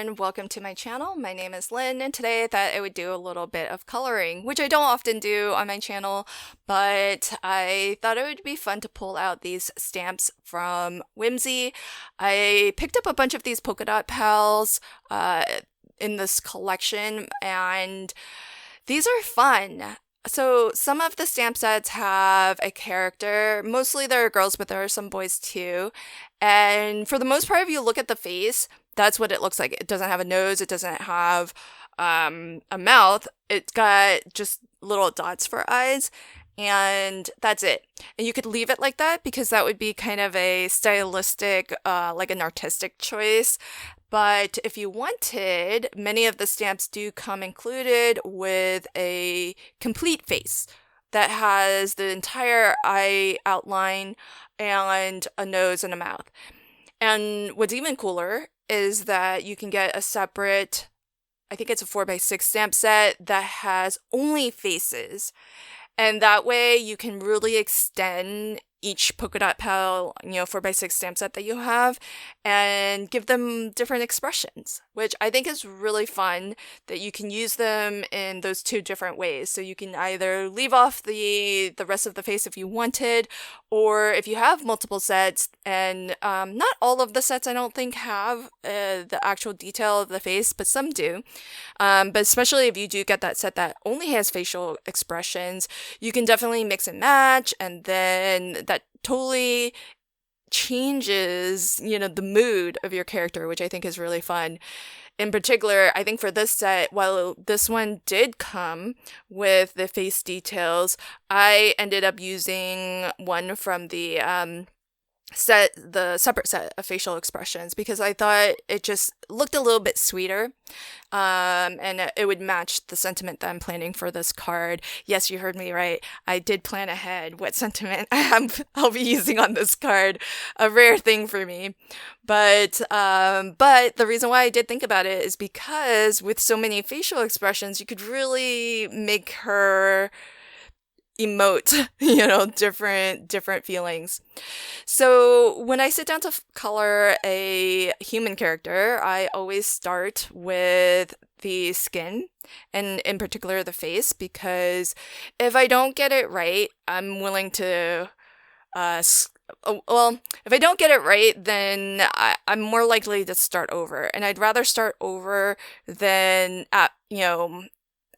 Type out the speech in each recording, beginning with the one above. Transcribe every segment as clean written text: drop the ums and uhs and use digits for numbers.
everyone, welcome to my channel. My name is Lynn, and today I thought I would do a little bit of coloring, which I don't often do on my channel, but I thought it would be fun to pull out these stamps from Whimsy. I picked up a bunch of these polka dot pals in this collection, and these are fun. So some of the stamp sets have a character. Mostly there are girls, but there are some boys too. And for the most part, if you look at the face, that's what it looks like. It doesn't have a nose. It doesn't have a mouth. It's got just little dots for eyes. And that's it. And you could leave it like that because that would be kind of a stylistic, like an artistic choice. But if you wanted, many of the stamps do come included with a complete face that has the entire eye outline and a nose and a mouth. And what's even cooler is that you can get a separate, I think it's a 4x6 stamp set that has only faces. And that way you can really extend each polka dot pal, 4x6 stamp set that you have and give them different expressions, which I think is really fun that you can use them in those two different ways. So you can either leave off the rest of the face if you wanted, or if you have multiple sets, and not all of the sets I don't think have the actual detail of the face, but some do. But especially if you do get that set that only has facial expressions, you can definitely mix and match, and then that totally changes, the mood of your character, which I think is really fun. In particular, I think for this set, while this one did come with the face details, I ended up using one from the separate set of facial expressions because I thought it just looked a little bit sweeter, and it would match the sentiment that I'm planning for this card. Yes, you heard me right. I did plan ahead what sentiment I'll be using on this card. A rare thing for me. But the reason why I did think about it is because with so many facial expressions, you could really make her emote, different feelings. So when I sit down to color a human character, I always start with the skin, and in particular the face, because if I don't get it right, I'm willing to if I don't get it right, then I'm more likely to start over, and I'd rather start over than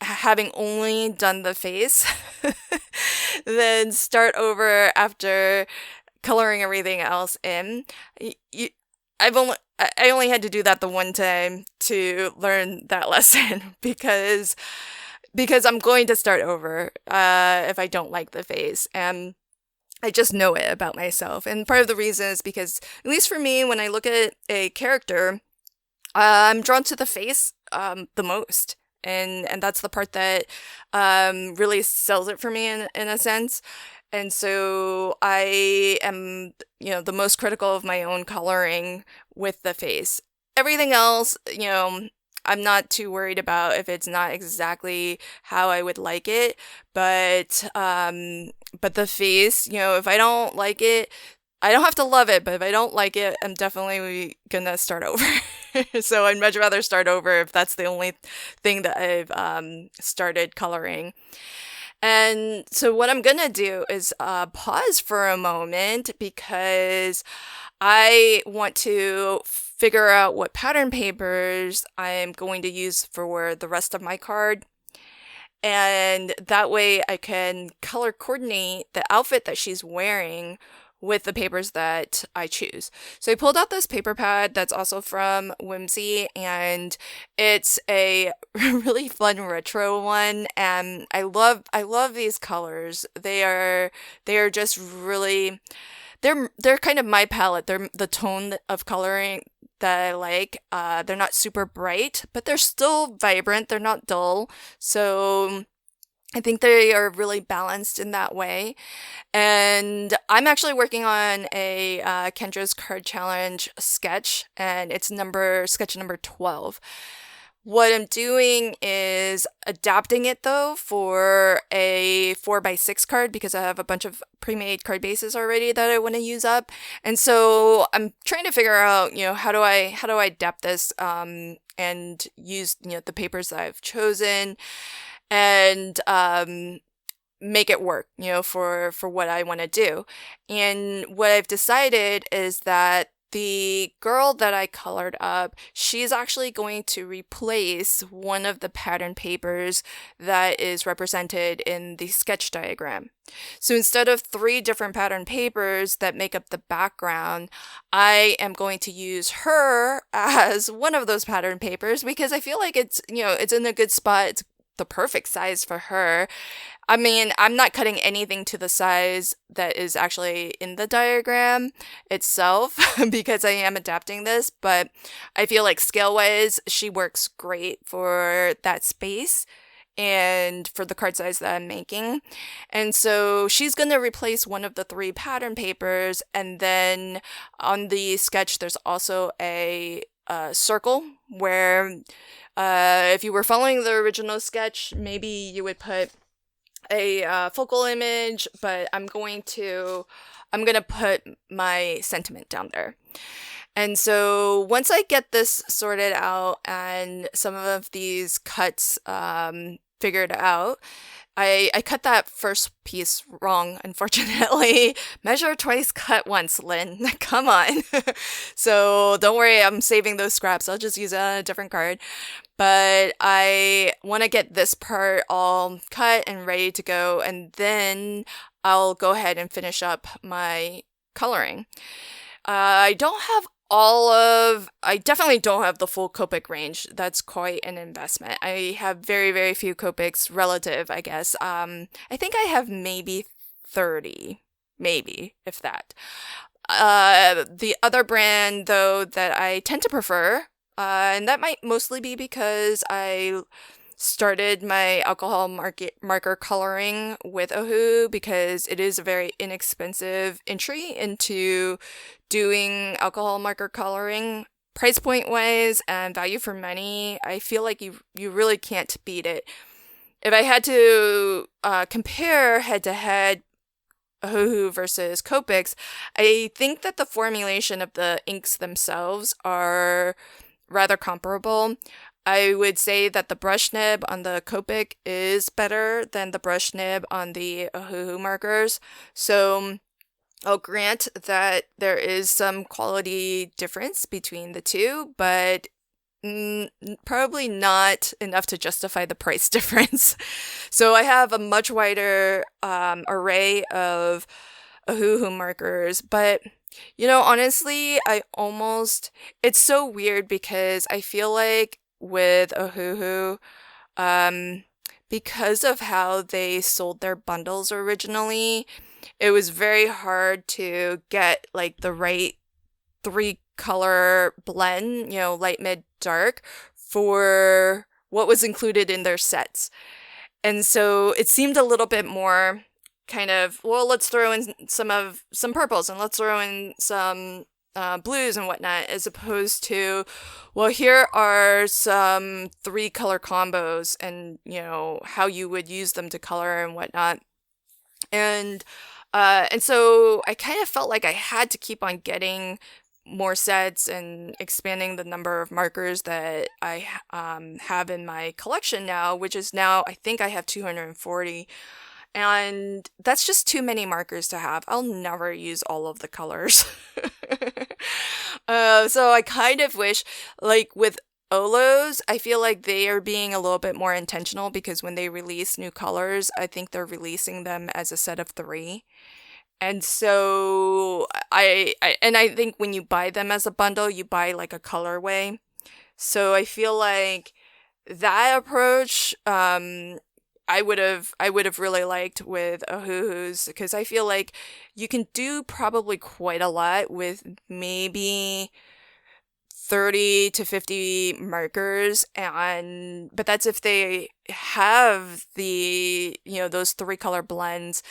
having only done the face, then start over after coloring everything else in. I only had to do that the one time to learn that lesson because I'm going to start over if I don't like the face, and I just know it about myself. And part of the reason is because, at least for me, when I look at a character, I'm drawn to the face the most. And that's the part that really sells it for me in a sense. And so I am, the most critical of my own coloring with the face. Everything else, I'm not too worried about if it's not exactly how I would like it. But the face, if I don't like it, I don't have to love it, but if I don't like it, I'm definitely gonna start over. So I'd much rather start over if that's the only thing that I've started coloring. And so what I'm gonna do is pause for a moment because I want to figure out what pattern papers I'm going to use for the rest of my card. And that way I can color coordinate the outfit that she's wearing with the papers that I choose. So I pulled out this paper pad that's also from Whimsy, and it's a really fun retro one, and I love these colors. They are just really, they're kind of my palette. They're the tone of coloring that I like. They're not super bright, but they're still vibrant. They're not dull. So I think they are really balanced in that way. And I'm actually working on a Kendra's Card Challenge sketch, and it's sketch number 12. What I'm doing is adapting it though for a 4x6 card because I have a bunch of pre-made card bases already that I want to use up. And so I'm trying to figure out, how do I adapt this and use, the papers that I've chosen and make it work, for what I want to do. And what I've decided is that the girl that I colored up, she's actually going to replace one of the pattern papers that is represented in the sketch diagram. So instead of 3 different pattern papers that make up the background, I am going to use her as one of those pattern papers because I feel like it's in a good spot. It's the perfect size for her. I mean, I'm not cutting anything to the size that is actually in the diagram itself because I am adapting this, but I feel like scale-wise, she works great for that space and for the card size that I'm making. And so she's going to replace one of the 3 pattern papers, and then on the sketch, there's also a circle where if you were following the original sketch, maybe you would put a focal image, but I'm gonna put my sentiment down there. And so once I get this sorted out and some of these cuts figured out, I cut that first piece wrong, unfortunately. Measure twice, cut once, Lynn. Come on. So don't worry, I'm saving those scraps. I'll just use it on a different card. But I want to get this part all cut and ready to go, and then I'll go ahead and finish up my coloring. I definitely don't have the full Copic range. That's quite an investment. I have very, very few Copics relative, I guess. I think I have maybe 30, maybe, if that. The other brand, though, that I tend to prefer, and that might mostly be because I started my alcohol marker coloring with Ohuhu because it is a very inexpensive entry into doing alcohol marker coloring. Price point wise and value for money, I feel like you really can't beat it. If I had to compare head to head Ohuhu versus Copics, I think that the formulation of the inks themselves are rather comparable. I would say that the brush nib on the Copic is better than the brush nib on the Ohuhu markers. So I'll grant that there is some quality difference between the two, but probably not enough to justify the price difference. So I have a much wider array of Ohuhu markers, but honestly, it's so weird because I feel like with Ohuhu, because of how they sold their bundles originally, it was very hard to get like the right 3 color blend, light, mid, dark for what was included in their sets. And so it seemed a little bit more kind of, well, let's throw in some purples and let's throw in some blues and whatnot, as opposed to, well, here are some 3 color combos and, how you would use them to color and whatnot. And so I kind of felt like I had to keep on getting more sets and expanding the number of markers that I have in my collection now, which is now, I think I have 240. And that's just too many markers to have. I'll never use all of the colors. So I kind of wish, like with Olos, I feel like they are being a little bit more intentional because when they release new colors, I think they're releasing them as a set of 3. And so I think when you buy them as a bundle, you buy like a colorway. So I feel like that approach, I would have really liked with Ohuhu's, because I feel like you can do probably quite a lot with maybe 30 to 50 markers, but that's if they have the, those 3 color blends,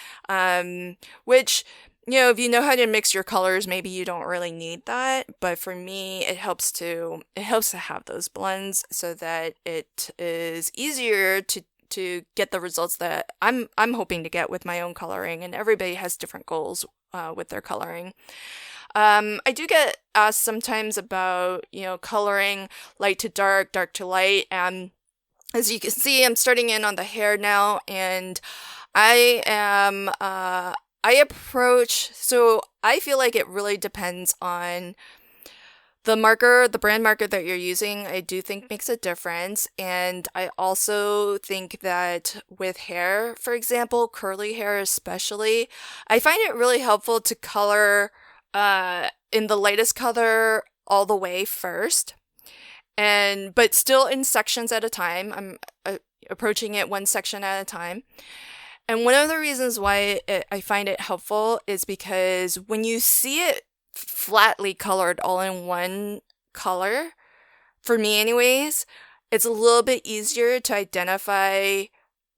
which if you know how to mix your colors, maybe you don't really need that. But for me, it helps to have those blends so that it is easier to get the results that I'm hoping to get with my own coloring. And everybody has different goals with their coloring. I do get asked sometimes about, coloring light to dark, dark to light, and as you can see, I'm starting in on the hair now, and I am, so I feel like it really depends on the brand marker that you're using. I do think makes a difference. And I also think that with hair, for example, curly hair especially, I find it really helpful to color in the lightest color all the way first. But still in sections at a time. I'm approaching it one section at a time. And one of the reasons why I find it helpful is because when you see it flatly colored all in one color, for me anyways, it's a little bit easier to identify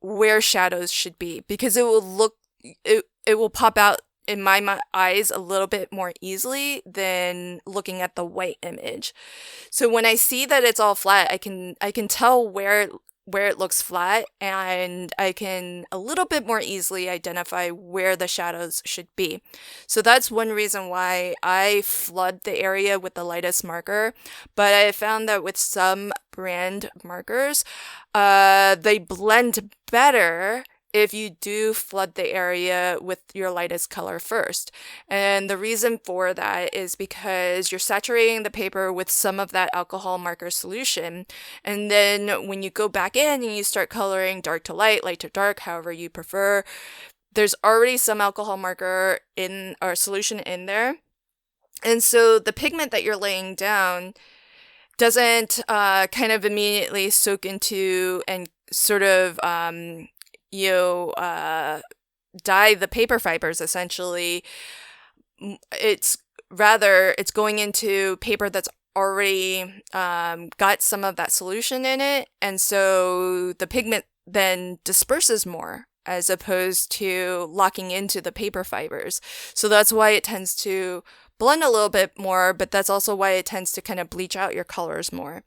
where shadows should be, because it will pop out in my eyes a little bit more easily than looking at the white image. So when I see that it's all flat, I can tell where it looks flat, and I can a little bit more easily identify where the shadows should be. So that's one reason why I flood the area with the lightest marker. But I found that with some brand markers, they blend better if you do flood the area with your lightest color first. And the reason for that is because you're saturating the paper with some of that alcohol marker solution. And then when you go back in and you start coloring dark to light, light to dark, however you prefer, there's already some alcohol marker in or solution in there. And so the pigment that you're laying down doesn't kind of immediately soak into and sort of dye the paper fibers. Essentially, it's going into paper that's already got some of that solution in it, and so the pigment then disperses more as opposed to locking into the paper fibers. So that's why it tends to blend a little bit more, but that's also why it tends to kind of bleach out your colors more.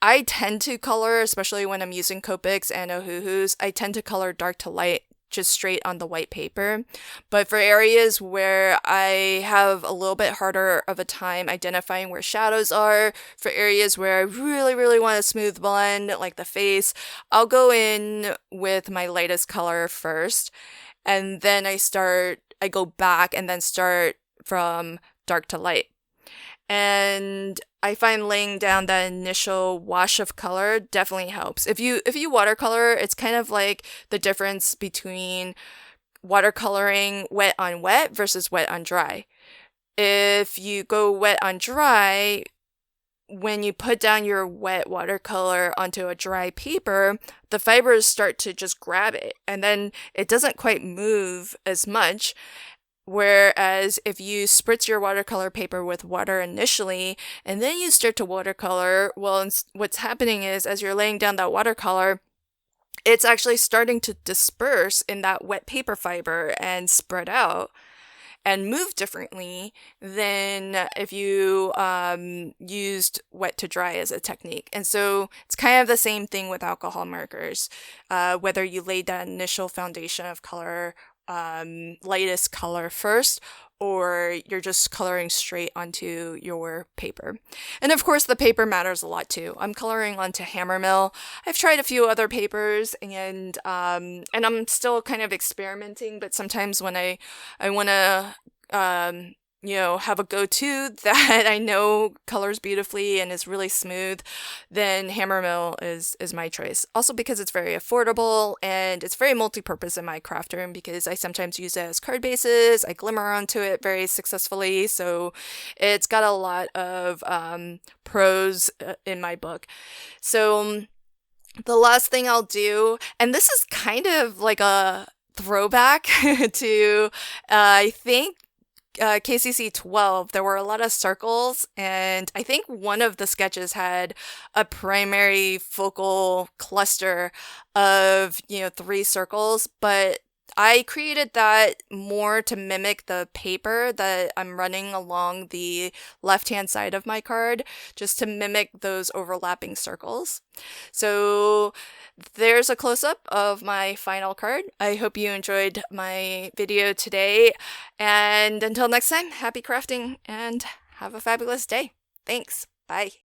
I tend to color, especially when I'm using Copics and Ohuhus, I tend to color dark to light just straight on the white paper. But for areas where I have a little bit harder of a time identifying where shadows are, for areas where I really, really want a smooth blend, like the face, I'll go in with my lightest color first, and then I go back and then start from dark to light. And I find laying down that initial wash of color definitely helps. If you watercolor, it's kind of like the difference between watercoloring wet on wet versus wet on dry. If you go wet on dry, when you put down your wet watercolor onto a dry paper, the fibers start to just grab it, and then it doesn't quite move as much. Whereas if you spritz your watercolor paper with water initially, and then you start to watercolor, well, what's happening is as you're laying down that watercolor, it's actually starting to disperse in that wet paper fiber and spread out and move differently than if you used wet to dry as a technique. And so it's kind of the same thing with alcohol markers. Whether you laid that initial foundation of color, lightest color first, or you're just coloring straight onto your paper. And of course, the paper matters a lot too. I'm coloring onto Hammermill. I've tried a few other papers, and I'm still kind of experimenting, but sometimes when I want to have a go-to that I know colors beautifully and is really smooth, then Hammermill is my choice. Also because it's very affordable and it's very multi-purpose in my craft room, because I sometimes use it as card bases. I glimmer onto it very successfully, so it's got a lot of pros in my book. So the last thing I'll do, and this is kind of like a throwback to I think KCC 12, there were a lot of circles, and I think one of the sketches had a primary focal cluster of 3 circles, but I created that more to mimic the paper that I'm running along the left-hand side of my card, just to mimic those overlapping circles. So there's a close-up of my final card. I hope you enjoyed my video today, and until next time, happy crafting and have a fabulous day. Thanks. Bye.